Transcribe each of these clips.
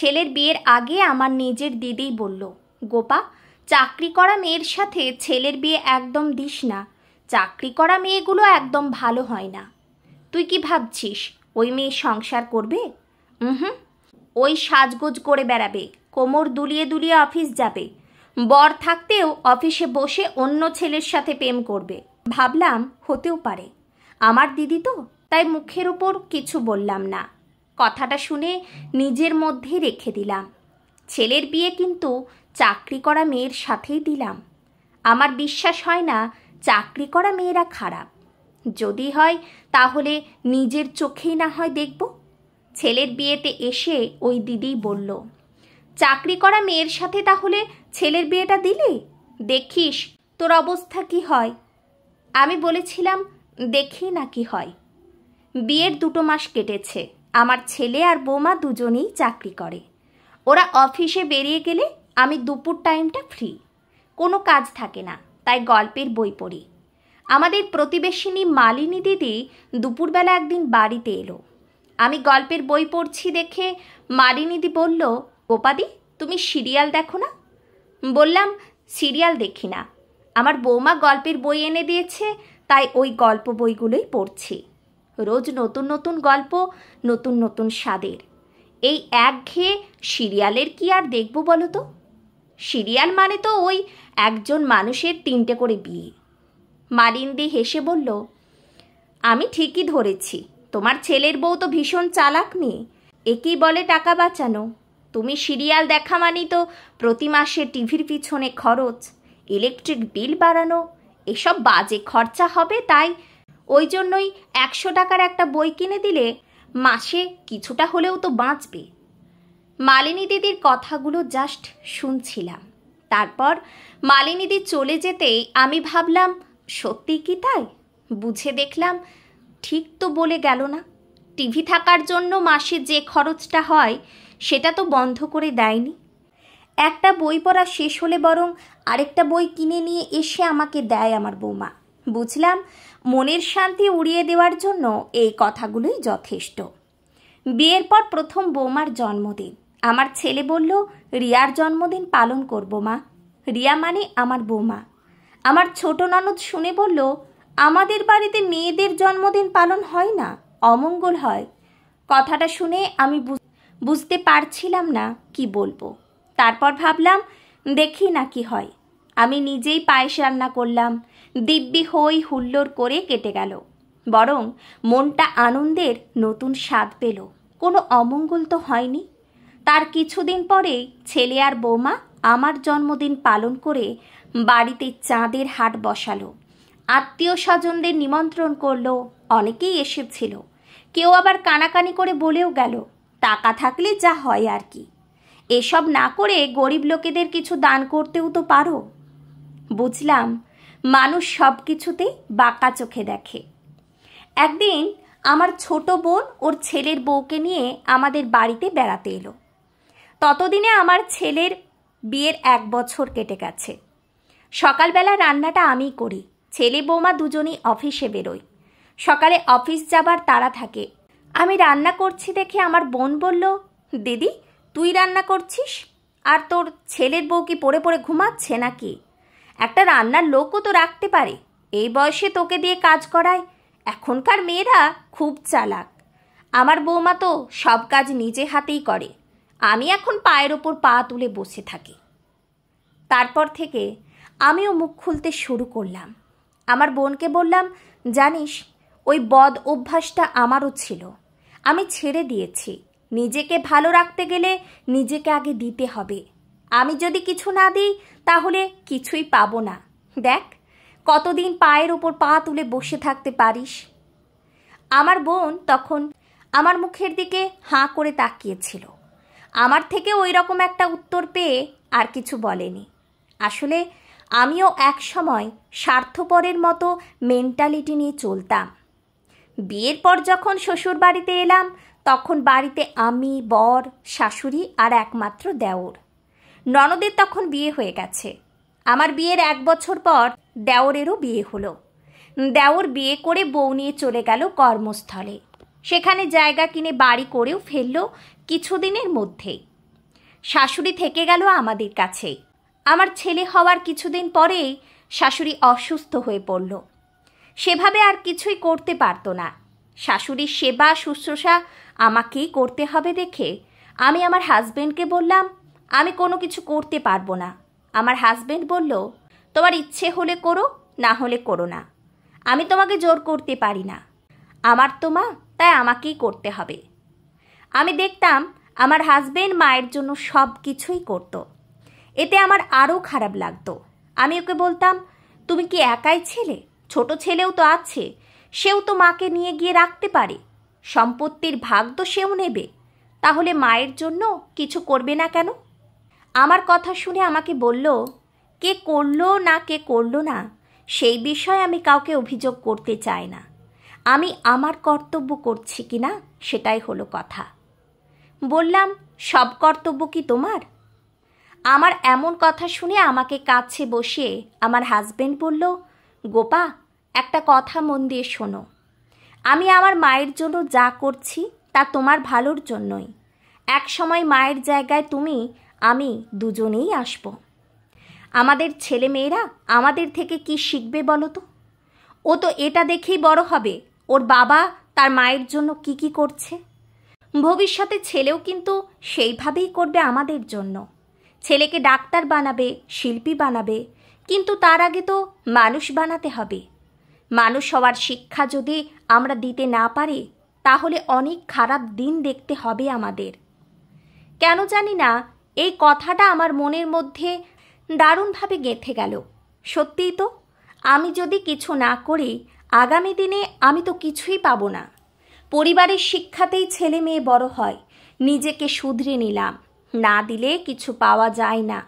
ছেলের বিয়ের আগে আমার নিজের দিদি বলল, গোপা, চাকরি করা মেয়ের সাথে ছেলের বিয়ে একদম দিস না, চাকরি করা মেয়েগুলো একদম ভালো হয় না। তুই কি ভাবছিস ওই মেয়ে সংসার করবে? হুম, ওই সাজগোজ করে বেড়াবে, কোমর দুলিয়ে দুলিয়ে অফিস যাবে, বর থাকতেও অফিসে বসে অন্য ছেলের সাথে প্রেম করবে। ভাবলাম হতেও পারে, আমার দিদি তো, তাই মুখের উপর কিছু বললাম না। কথাটা শুনে নিজের মধ্যেই রেখে দিলাম। ছেলের বিয়ে কিন্তু চাকরি করা মেয়ের সাথেই দিলাম। আমার বিশ্বাস হয় না চাকরি করা মেয়েরা খারাপ। যদি হয় তাহলে নিজের চোখেই না হয় দেখব। ছেলের বিয়েতে এসে ওই দিদি বলল, চাকরি করা মেয়ের সাথে তাহলে ছেলের বিয়েটা দিলি, দেখিস তোর অবস্থা কি হয়। আমি বলেছিলাম, দেখি না কি হয়। বিয়ের 2 মাস কেটেছে। আমার ছেলে আর বৌমা দুজনেই চাকরি করে। ওরা অফিসে বেরিয়ে গেলে আমি দুপুর টাইমটা ফ্রি, কোনো কাজ থাকে না, তাই গল্পের বই পড়ি। আমাদের প্রতিবেশিনী মালিনী দিদি দুপুরবেলা একদিন বাড়িতে এলো। আমি গল্পের বই পড়ছি দেখে মালিনীদি বলল, গোপাদি, তুমি সিরিয়াল দেখো না? বললাম, সিরিয়াল দেখি না, আমার বৌমা গল্পের বই এনে দিয়েছে, তাই ওই গল্প বইগুলোই পড়ছি। রোজ নতুন নতুন গল্প, নতুন নতুন স্বাদের। এই একঘেয়ে সিরিয়ালের কি আর দেখব বলো তো? সিরিয়াল মানে তো ওই একজন মানুষের 3টে করে বিয়ে। মালিনী হেসে বলল, আমি ঠিকই ধরেছি, তোমার ছেলের বউ তো ভীষণ চালাক মেয়ে, একেই বলে টাকা বাঁচানো। তুমি সিরিয়াল দেখা মানেই তো প্রতি মাসে টিভির পিছনে খরচ, ইলেকট্রিক বিল বাড়ানো, এসব বাজে খরচা হবে, তাই ওই জন্যই 100 টাকার একটা বই কিনে দিলে মাসে কিছুটা হলেও তো বাঁচবে। মালিনী দিদির কথাগুলো জাস্ট শুনছিলাম। তারপর মালিনী দিদি চলে যেতেই আমি ভাবলাম, সত্যি কি তাই? বুঝে দেখলাম ঠিক তো বলে গেল না। টিভি থাকার জন্য মাসে যে খরচটা হয় সেটা তো বন্ধ করে দেয়নি। একটা বই পড়া শেষ হলে বরং আরেকটা বই কিনে নিয়ে এসে আমাকে দেয় আমার বৌমা। বুঝলাম মনের শান্তি উড়িয়ে দেওয়ার জন্য এই কথাগুলোই যথেষ্ট। বিয়ের পর প্রথম বৌমার জন্মদিন। আমার ছেলে বলল, রিয়ার জন্মদিন পালন করব মা। রিয়া মানে আমার বৌমা। আমার ছোট ননদ শুনে বলল, আমাদের বাড়িতে মেয়েদের জন্মদিন পালন হয় না, অমঙ্গল হয়। কথাটা শুনে আমি বুঝতে পারছিলাম না কি বলবো। তারপর ভাবলাম, দেখি না কি হয়। আমি নিজেই পায়েস রান্না করলাম। দিব্যি হই হুল্লোড় করে কেটে গেল। বরং মনটা আনন্দের নতুন স্বাদ পেল। কোনো অমঙ্গল তো হয়নি। তার কিছুদিন পরেই ছেলে আর বৌমা আমার জন্মদিন পালন করে বাড়িতে চাঁদের হাট বসালো। আত্মীয় স্বজনদের নিমন্ত্রণ করলো, অনেকেই এসেছিল। কেউ আবার কানাকানি করে বলেও গেল, টাকা থাকলে যা হয় আর কি, এসব না করে গরিব লোকেদের কিছু দান করতেও তো পারো। বুঝলাম মানুষ সব কিছুতেই বাঁকা চোখে দেখে। একদিন আমার ছোট বোন ওর ছেলের বউকে নিয়ে আমাদের বাড়িতে বেড়াতে এলো। ততদিনে আমার ছেলের বিয়ের 1 বছর কেটে গেছে। সকালবেলা রান্নাটা আমিই করি। ছেলে বৌমা দুজনেই অফিসে বেরোয়। সকালে অফিস যাবার তাড়া থাকে। আমি রান্না করছি দেখে আমার বোন বলল, দিদি তুই রান্না করছিস, আর তোর ছেলের বউ কি পড়ে পড়ে ঘুমাচ্ছে নাকি? একটা রান্নার লোকও তো রাখতে পারে, এই বয়সে তোকে দিয়ে কাজ করায়। এখনকার মেয়েরা খুব চালাক। আমার বৌমা তো সব কাজ নিজে হাতেই করে, আমি এখন পায়ের ওপর পা তুলে বসে থাকি। তারপর থেকে আমিও মুখ খুলতে শুরু করলাম। আমার বোনকে বললাম, জানিস ওই বদ অভ্যাসটা আমারও ছিল, আমি ছেড়ে দিয়েছি। নিজেকে ভালো রাখতে গেলে নিজেকে আগে দিতে হবে। আমি যদি কিছু না দিই তাহলে কিছুই পাবো না। দেখ কতদিন পায়ের ওপর পা তুলে বসে থাকতে পারিস। আমার বোন তখন আমার মুখের দিকে হাঁ করে তাকিয়েছিল। আমার থেকে ওই রকম একটা উত্তর পেয়ে আর কিছু বলেনি। আসলে আমিও এক সময় স্বার্থপরের মতো মেন্টালিটি নিয়ে চলতাম। বিয়ের পর যখন শ্বশুর বাড়িতে এলাম তখন বাড়িতে আমি, বর, শাশুড়ি আর একমাত্র দেওর। ননদের তখন বিয়ে হয়ে গেছে। আমার বিয়ের 1 বছর পর দেওরেরও বিয়ে হলো। দেওর বিয়ে করে বউ নিয়ে চলে গেল কর্মস্থলে। সেখানে জায়গা কিনে বাড়ি করেও ফেলল কিছুদিনের মধ্যেই। শাশুড়ি থেকে গেল আমাদের কাছেই। আমার ছেলে হওয়ার কিছুদিন পরেই শাশুড়ি অসুস্থ হয়ে পড়ল। সেভাবে আর কিছুই করতে পারতো না। শাশুড়ির সেবা শুশ্রূষা আমাকেই করতে হবে দেখে আমি আমার হাজবেন্ডকে বললাম, আমি কোনো কিছু করতে পারবো না। আমার হাজবেন্ড বলল, তোমার ইচ্ছে হলে করো, না হলে করো না। আমি তোমাকে জোর করতে পারি না। আমার তো মা, তাই আমাকেই করতে হবে। আমি দেখতাম আমার হাজবেন্ড মায়ের জন্য সব কিছুই করতো। এতে আমার আরও খারাপ লাগতো। আমি ওকে বলতাম, তুমি কি একাই ছেলে? ছোট ছেলেও তো আছে, সেও তো মাকে নিয়ে গিয়ে রাখতে পারে। সম্পত্তির ভাগ তো সেও নেবে। তাহলে মায়ের জন্য কিছু করবে না কেন? আমার কথা শুনে আমাকে বলল, কে করলো না কে করলো না সেই বিষয়ে আমি কাউকে অভিযোগ করতে চাই না। আমি আমার কর্তব্য করছি কি না সেটাই হলো কথা। বললাম, সব কর্তব্য কি তোমার? আমার এমন কথা শুনে আমাকে কাছে বসিয়ে আমার হাজবেন্ড বলল, গোপা, একটা কথা মন দিয়ে শোনো। আমি আমার মায়ের জন্য যা করছি তা তোমার ভালোর জন্যই। এক সময় মায়ের জায়গায় তুমি, আমি দুজনেই আসব। আমাদের ছেলে মেয়েরা আমাদের থেকে কি শিখবে বলো তো? ও তো এটা দেখেই বড় হবে ওর বাবা তার মায়ের জন্য কি কি করছে। ভবিষ্যতে ছেলেও কিন্তু সেইভাবেই করবে আমাদের জন্য। ছেলেকে ডাক্তার বানাবে, শিল্পী বানাবে, কিন্তু তার আগে তো মানুষ বানাতে হবে। মানুষ হওয়ার শিক্ষা যদি আমরা দিতে না পারি, তাহলে অনেক খারাপ দিন দেখতে হবে আমাদের। কেন জানি না এই কথাটা আমার মনের মধ্যে দারুণভাবে গেঁথে গেল। সত্যিই তো, আমি যদি কিছু না করি আগামী দিনে আমি তো কিছুই পাবো না। পরিবারের শিক্ষাতেই ছেলে মেয়ে বড় হয়। নিজেকে শুধরে নিলাম, না দিলে কিছু পাওয়া যায় না।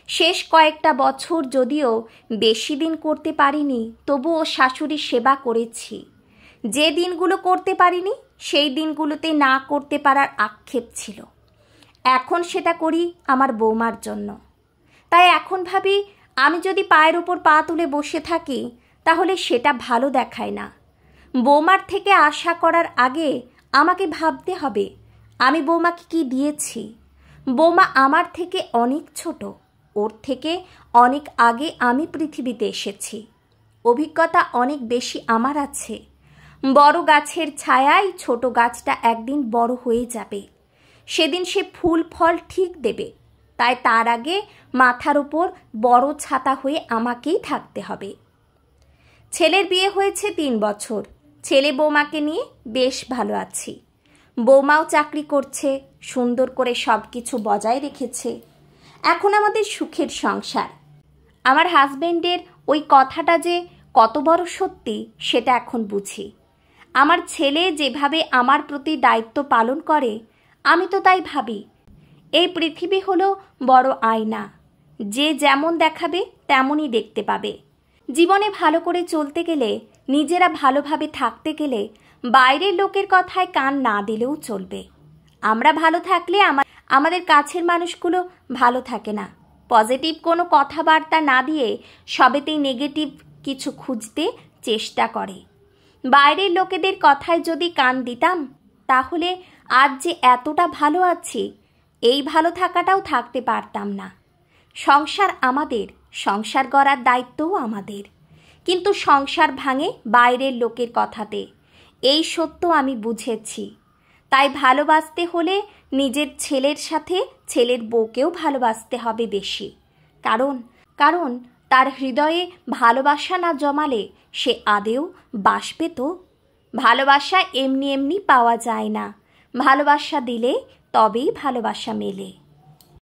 শেষ কয়েকটা বছর যদিও বেশি দিন করতে পারিনি, তবুও শাশুড়ির সেবা করেছি। যে দিনগুলো করতে পারিনি সেই দিনগুলোতে না করতে পারার আক্ষেপ ছিল। এখন সেটা করি আমার বৌমার জন্য। তাই এখন ভাবি, আমি যদি পায়ের উপর পা তুলে বসে থাকি তাহলে সেটা ভালো দেখায় না। বৌমার থেকে আশা করার আগে আমাকে ভাবতে হবে আমি বৌমাকে কি দিয়েছি। বৌমা আমার থেকে অনেক ছোট, ওর থেকে অনেক আগে আমি পৃথিবীতে এসেছি। অভিজ্ঞতা অনেক বেশি আমার আছে। বড় গাছের ছায়ায় ছোট গাছটা একদিন বড় হয়ে যাবে, সেদিন সে ফুল ফল ঠিক দেবে। তাই তার আগে মাথার উপর বড় ছাতা হয়ে আমাকেই থাকতে হবে। ছেলের বিয়ে হয়েছে 3 বছর। ছেলে বৌমাকে নিয়ে বেশ ভালো আছি। বৌমাও চাকরি করছে, সুন্দর করে সব কিছু বজায় রেখেছে। এখন আমাদের সুখের সংসার। আমার হাজবেন্ডের ওই কথাটা যে কত বড় সত্যি সেটা এখন বুঝি। আমার ছেলে যেভাবে আমার প্রতি দায়িত্ব পালন করে, আমি তো তাই ভাবি। এই পৃথিবী হলো বড় আয়না, যে যেমন দেখাবে তেমনই দেখতে পাবে। জীবনে ভালো করে চলতে গেলে, নিজেরা ভালোভাবে থাকতে গেলে বাইরের লোকের কথায় কান না দিলেও চলবে। আমরা ভালো থাকলে আমাদের কাছের মানুষগুলো ভালো থাকে না। পজিটিভ কোনো কথাবার্তা না দিয়ে সবেতেই নেগেটিভ কিছু খুঁজতে চেষ্টা করে। বাইরের লোকেদের কথায় যদি কান দিতাম, তাহলে আজ যে এতটা ভালো আছি, এই ভালো থাকাটাও থাকতে পারতাম না। সংসার আমাদের, সংসার গড়ার দায়িত্বও আমাদের, কিন্তু সংসার ভাঙে বাইরের লোকের কথাতে। এই সত্য আমি বুঝেছি। তাই ভালোবাসতে হলে নিজের ছেলের সাথে ছেলের বউকেও ভালোবাসতে হবে বেশি। কারণ তার হৃদয়ে ভালোবাসা না জমালে সে আদেও বাসবে তো? ভালোবাসা এমনি এমনি পাওয়া যায় না। ভালোবাসা দিলে তবেই ভালোবাসা মেলে।